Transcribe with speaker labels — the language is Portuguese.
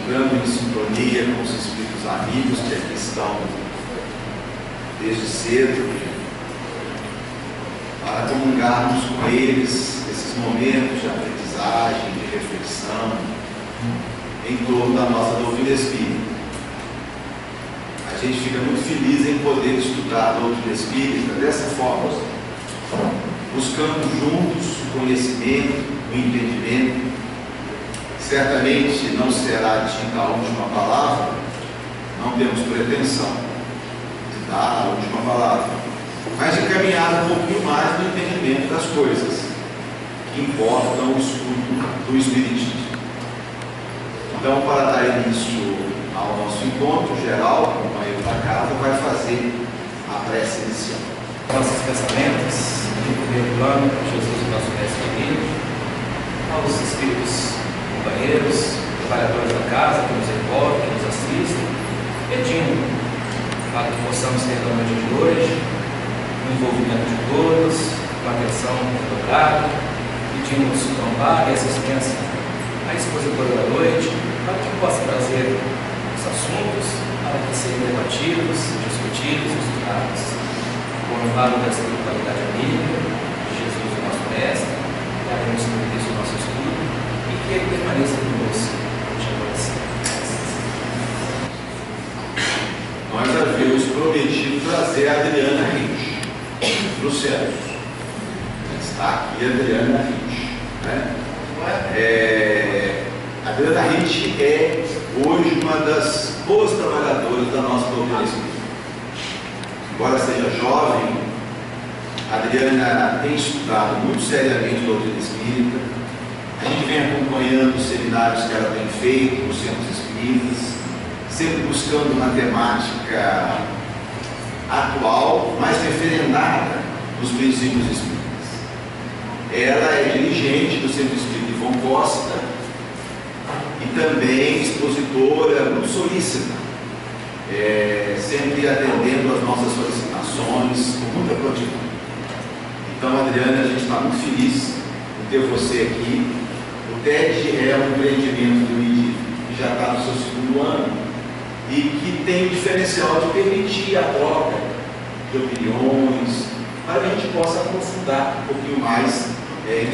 Speaker 1: entrando em sintonia com os espíritos amigos que aqui estão desde cedo, para comungarmos com eles esses momentos de aprendizagem, de reflexão em torno da nossa doutrina espírita. A gente fica muito feliz em poder estudar a doutrina espírita dessa forma, buscando juntos o conhecimento, o entendimento. Certamente não será dita a última palavra, não temos pretensão de dar a última palavra, mas de caminhar um pouquinho mais no entendimento das coisas que importam o estudo do Espiritismo. Então, para dar início ao nosso encontro geral, o companheiro da casa vai fazer a prece inicial.
Speaker 2: Nossos pensamentos, em primeiro plano, Jesus, nosso mestre querido, aos espíritos companheiros, trabalhadores da casa, que nos envolvem, que nos assistem, pedindo para que possamos ter na noite de hoje o envolvimento de todos, uma atenção dobrada, pedimos o amparo e assistência à expositora da noite, para que possa trazer os assuntos para que sejam debatidos, discutidos, estudados, com o amparo da espiritualidade amiga, de Jesus, o nosso mestre, daremos início ao nosso estudo e que ele permaneça conosco de agora sempre.
Speaker 1: Nós havíamos prometido trazer a Adriana Rich para o céu. Está aqui a Adriana Rich, né? A Adriana Rich é hoje uma das boas trabalhadoras da nossa doutrina espírita. Embora seja jovem, a Adriana tem estudado muito seriamente doutrina espírita. A gente vem acompanhando os seminários que ela tem feito nos centros espíritas, sempre buscando uma temática atual, mas referendada nos princípios espíritas. Ela é dirigente do Centro Espírita Ivon Costa e também expositora muito solícita, sempre atendendo às nossas solicitações com muita prontidão. Então, Adriana, a gente está muito feliz de ter você aqui. O TED é um empreendimento do IDE que já está no seu segundo ano e que tem o diferencial de permitir a troca de opiniões, para que a gente possa aprofundar um pouquinho mais em